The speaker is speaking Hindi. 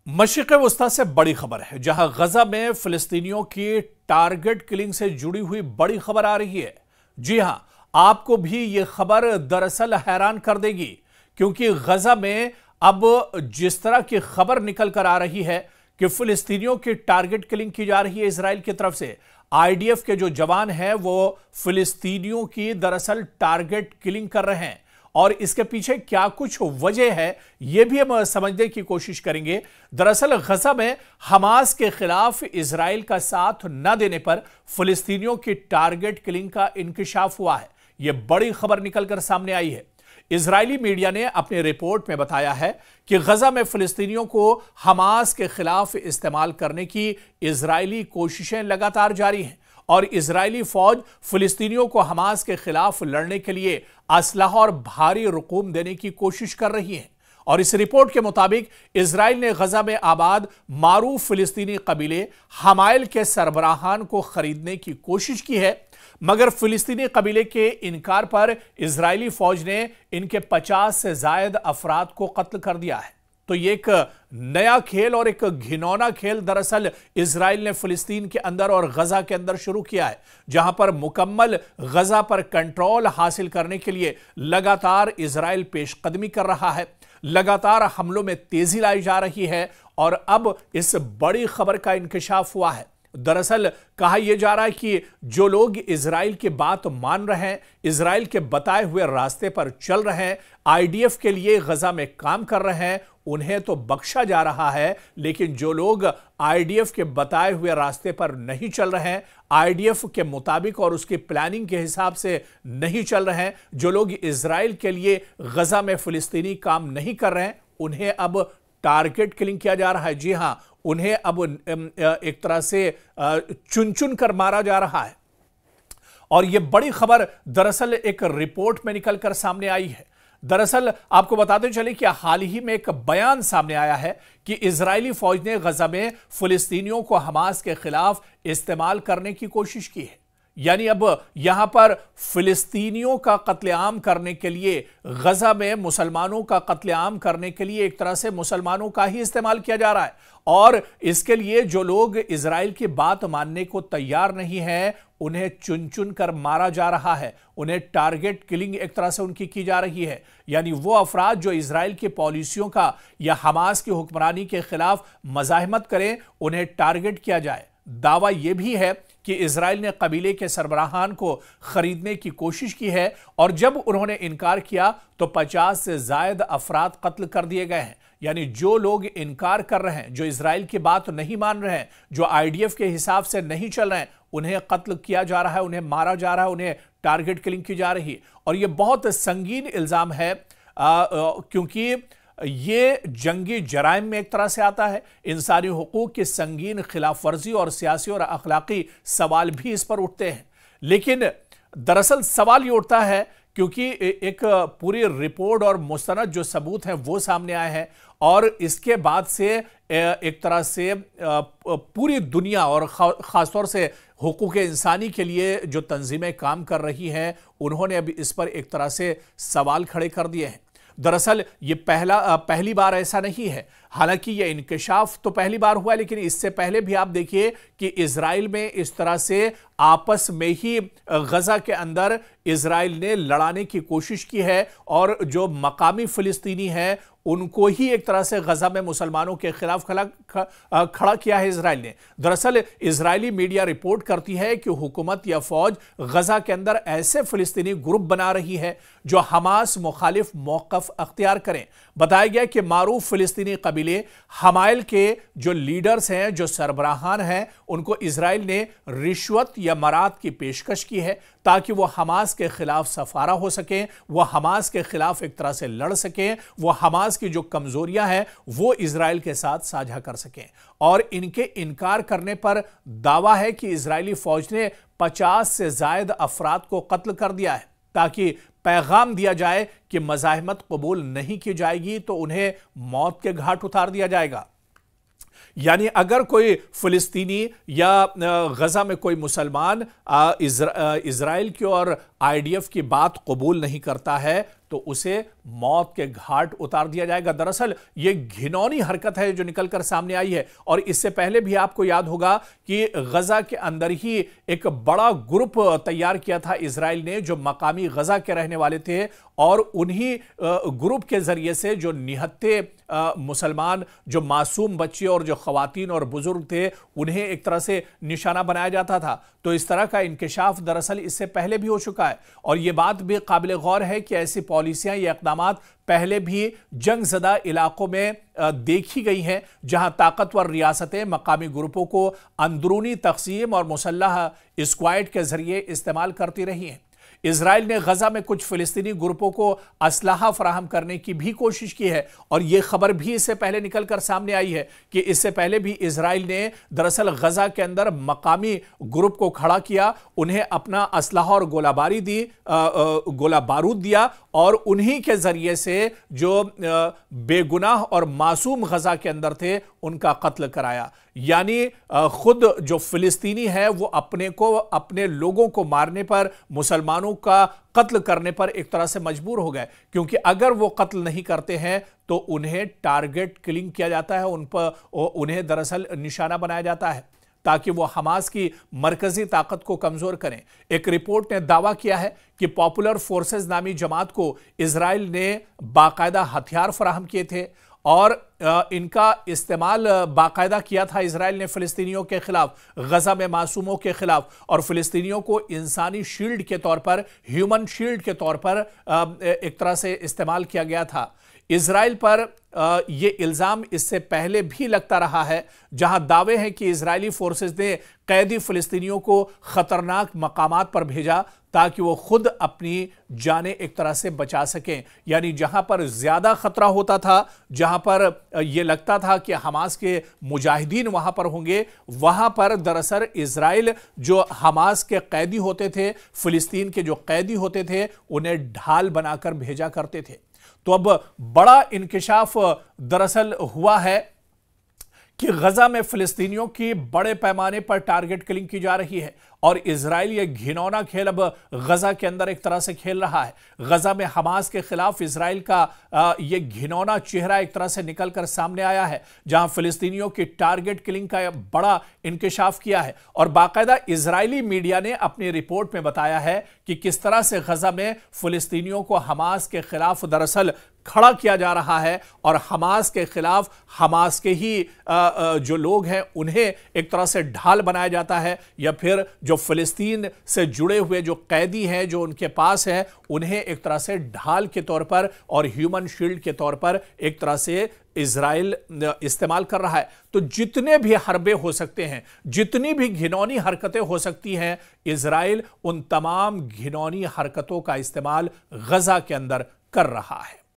मशरिक़ वस्ता से बड़ी खबर है, जहां गजा में फिलिस्तीनियों की टारगेट किलिंग से जुड़ी हुई बड़ी खबर आ रही है। जी हां, आपको भी यह खबर दरअसल हैरान कर देगी, क्योंकि गजा में अब जिस तरह की खबर निकल कर आ रही है कि फिलिस्तीनियों की टारगेट किलिंग की जा रही है इसराइल की तरफ से। आईडीएफ के जो जवान हैं वो फिलिस्तीनियों की दरअसल टारगेट किलिंग कर रहे हैं, और इसके पीछे क्या कुछ वजह है यह भी हम समझने की कोशिश करेंगे। दरअसल गजा में हमास के खिलाफ इजराइल का साथ न देने पर फिलिस्तीनियों की टारगेट किलिंग का इंकिशाफ हुआ है। यह बड़ी खबर निकलकर सामने आई है। इजरायली मीडिया ने अपनी रिपोर्ट में बताया है कि गजा में फिलिस्तीनियों को हमास के खिलाफ इस्तेमाल करने की इजरायली कोशिशें लगातार जारी हैं, और इजरायली फौज फिलिस्तीनियों को हमास के खिलाफ लड़ने के लिए असलहा और भारी रकूम देने की कोशिश कर रही है। और इस रिपोर्ट के मुताबिक इजराइल ने गजा में आबाद मारूफ फिलिस्तीनी कबीले हमायल के सरबराहान को खरीदने की कोशिश की है, मगर फिलिस्तीनी कबीले के इनकार पर इजरायली फौज ने इनके 50 से ज्यादा अफराद को कत्ल कर दिया है। तो ये एक नया खेल और एक घिनौना खेल दरअसल इजराइल ने फिलिस्तीन के अंदर और गजा के अंदर शुरू किया है, जहां पर मुकम्मल गजा पर कंट्रोल हासिल करने के लिए लगातार इजराइल पेशकदमी कर रहा है, लगातार हमलों में तेजी लाई जा रही है, और अब इस बड़ी खबर का इंकिशाफ हुआ है। दरअसल कहा यह जा रहा है कि जो लोग इजराइल की बात मान रहे हैं, इजराइल के बताए हुए रास्ते पर चल रहे हैं, आईडीएफ के लिए गजा में काम कर रहे हैं, उन्हें तो बख्शा जा रहा है, लेकिन जो लोग आईडीएफ के बताए हुए रास्ते पर नहीं चल रहे हैं, आईडीएफ के मुताबिक और उसकी प्लानिंग के हिसाब से नहीं चल रहे हैं, जो लोग इजराइल के लिए गजा में फिलिस्तीनी काम नहीं कर रहे हैं, उन्हें अब टारगेट किलिंग किया जा रहा है। जी हां, उन्हें अब एक तरह से चुन चुन कर मारा जा रहा है। और यह बड़ी खबर दरअसल एक रिपोर्ट में निकलकर सामने आई है। दरअसल आपको बताते चले कि हाल ही में एक बयान सामने आया है कि इजरायली फौज ने गजा में फिलिस्तीनियों को हमास के खिलाफ इस्तेमाल करने की कोशिश की है। यानी अब यहां पर फिलिस्तीनियों का कत्लेआम करने के लिए, गजा में मुसलमानों का कत्लेआम करने के लिए एक तरह से मुसलमानों का ही इस्तेमाल किया जा रहा है, और इसके लिए जो लोग इजराइल की बात मानने को तैयार नहीं है, उन्हें चुन चुन कर मारा जा रहा है, उन्हें टारगेट किलिंग एक तरह से उनकी की जा रही है। यानी वो अफराद जो इजराइल की पॉलिसियों का या हमास की हुक्मरानी के खिलाफ मज़ाहमत करें, उन्हें टारगेट किया जाए। दावा यह भी है कि इजराइल ने कबीले के सरबराहान को खरीदने की कोशिश की है, और जब उन्होंने इनकार किया तो 50 से ज्यादा अफराद कत्ल कर दिए गए हैं। यानी जो लोग इनकार कर रहे हैं, जो इजराइल की बात नहीं मान रहे हैं, जो आईडीएफ के हिसाब से नहीं चल रहे हैं, उन्हें कत्ल किया जा रहा है, उन्हें मारा जा रहा है, उन्हें टारगेट किलिंग की जा रही है। और यह बहुत संगीन इल्जाम है, क्योंकि ये जंगी जराइम में एक तरह से आता है। इंसानी हुकूक की संगीन खिलाफ वर्जी और सियासी और अखलाकी सवाल भी इस पर उठते हैं। लेकिन दरअसल सवाल ये उठता है क्योंकि एक पूरी रिपोर्ट और मुस्तनद जो सबूत हैं वो सामने आए हैं, और इसके बाद से एक तरह से पूरी दुनिया और ख़ासतौर से हुकूक इंसानी के लिए जो तंजीमें काम कर रही हैं, उन्होंने अभी इस पर एक तरह से सवाल खड़े कर दिए हैं। दरअसल ये पहली बार ऐसा नहीं है। हालांकि ये इंकिशाफ तो पहली बार हुआ है, लेकिन इससे पहले भी आप देखिए कि इजराइल में इस तरह से आपस में ही गजा के अंदर इजराइल ने लड़ाने की कोशिश की है, और जो मकामी फिलिस्तीनी हैं उनको ही एक तरह से गजा में मुसलमानों के खिलाफ खड़ा किया है इजराइल ने। दरअसल इजरायली मीडिया रिपोर्ट करती है कि हुकूमत या फौज गजा के अंदर ऐसे फिलिस्तीनी ग्रुप बना रही है जो हमास मुखालिफ मौक़िफ़ अख्तियार करें। बताया गया कि मारूफ फिलिस्तीनी कबीले हमायल के जो लीडर्स हैं, जो सरबराहान हैं, उनको इजराइल ने रिश्वत या मराद की पेशकश की है ताकि वो हमास के खिलाफ सफारा हो सकें, वो हमास के खिलाफ एक तरह से लड़ सकें, वो हमास की जो कमजोरियां हैं वो इजराइल के साथ साझा कर सकें। और इनके इनकार करने पर दावा है कि इजरायली फौज ने 50 से ज्यादा अफराद को कत्ल कर दिया है, ताकि पैगाम दिया जाए कि मज़ाहमत कबूल नहीं की जाएगी तो उन्हें मौत के घाट उतार दिया जाएगा। यानी अगर कोई फिलिस्तीनी या गजा में कोई मुसलमान इजराइल की और आईडीएफ की बात कबूल नहीं करता है तो उसे मौत के घाट उतार दिया जाएगा। दरअसल यह घिनौनी हरकत है जो निकलकर सामने आई है। और इससे पहले भी आपको याद होगा कि गजा के अंदर ही एक बड़ा ग्रुप तैयार किया था इजराइल ने, जो मकामी गजा के रहने वाले थे, और उन्हीं ग्रुप के जरिए से जो निहत्थे मुसलमान, जो मासूम बच्चे और जो खवातीन और बुजुर्ग थे, उन्हें एक तरह से निशाना बनाया जाता था। तो इस तरह का इंकशाफ दरअसल इससे पहले भी हो चुका है। और यह बात भी काबिल गौर है कि ऐसी पॉलिसियां या इकदामात पहले भी जंगजदा इलाकों में देखी गई हैं, जहां ताकतवर रियासतें मकामी ग्रुपों को अंदरूनी तक़सीम और मुसल्लह स्क्वाड के जरिए इस्तेमाल करती रही हैं। इजराइल ने गजा में कुछ फिलिस्तीनी ग्रुपों को असलाहा फराहम करने की भी कोशिश की है। और यह खबर भी इससे पहले निकलकर सामने आई है कि इससे पहले भी इजराइल ने दरअसल गजा के अंदर मकामी ग्रुप को खड़ा किया, उन्हें अपना असलाहा और गोला बारूद दिया, और उन्हीं के जरिए से जो बेगुनाह और मासूम गजा के अंदर थे उनका कत्ल कराया। यानी खुद जो फिलिस्तीनी है वो अपने लोगों को मारने पर, मुसलमानों का कत्ल करने पर एक तरह से मजबूर हो गए, क्योंकि अगर वो कत्ल नहीं करते हैं तो उन्हें टारगेट किलिंग किया जाता है, उन्हें दरअसल निशाना बनाया जाता है ताकि वो हमास की मरकजी ताकत को कमजोर करें। एक रिपोर्ट ने दावा किया है कि पॉपुलर फोर्सेस नामी जमात को इजराइल ने बाकायदा हथियार फराहम किए थे और इनका इस्तेमाल बाकायदा किया था इजराइल ने फिलिस्तीनियों के खिलाफ, गजा में मासूमों के खिलाफ, और फिलिस्तीनियों को इंसानी शील्ड के तौर पर, ह्यूमन शील्ड के तौर पर एक तरह से इस्तेमाल किया गया था। इजराइल पर यह इल्जाम इससे पहले भी लगता रहा है, जहां दावे हैं कि इजरायली फोर्सेस ने कैदी फिलिस्तीनियों को खतरनाक मकामात पर भेजा ताकि वो खुद अपनी जानें एक तरह से बचा सकें। यानी जहां पर ज्यादा खतरा होता था, जहां पर यह लगता था कि हमास के मुजाहिदीन वहां पर होंगे, वहां पर दरअसल इजराइल जो हमास के कैदी होते थे, फिलिस्तीन के जो कैदी होते थे, उन्हें ढाल बनाकर भेजा करते थे। तो अब बड़ा इंकशाफ दरअसल हुआ है कि गजा में फिलिस्तीनियों की बड़े पैमाने पर टारगेट किलिंग की जा रही है, और इजराइल ये घिनौना खेल अब गजा के अंदर एक तरह से खेल रहा है। गजा में हमास के खिलाफ इजराइल का ये घिनौना चेहरा एक तरह से निकलकर सामने आया है, जहां फिलिस्तीनियों की टारगेट किलिंग का बड़ा इंकशाफ किया है। और बाकायदा इजरायली मीडिया ने अपनी रिपोर्ट में बताया है कि किस तरह से गजा में फिलिस्तीनियों को हमास के खिलाफ दरअसल खड़ा किया जा रहा है, और हमास के खिलाफ हमास के ही जो लोग हैं उन्हें एक तरह से ढाल बनाया जाता है, या फिर जो फिलिस्तीन से जुड़े हुए जो कैदी हैं जो उनके पास हैं उन्हें एक तरह से ढाल के तौर पर और ह्यूमन शील्ड के तौर पर एक तरह से इजराइल इस्तेमाल कर रहा है। तो जितने भी हरबे हो सकते हैं, जितनी भी घिनौनी हरकतें हो सकती हैं, इजराइल उन तमाम घिनौनी हरकतों का इस्तेमाल गजा के अंदर कर रहा है।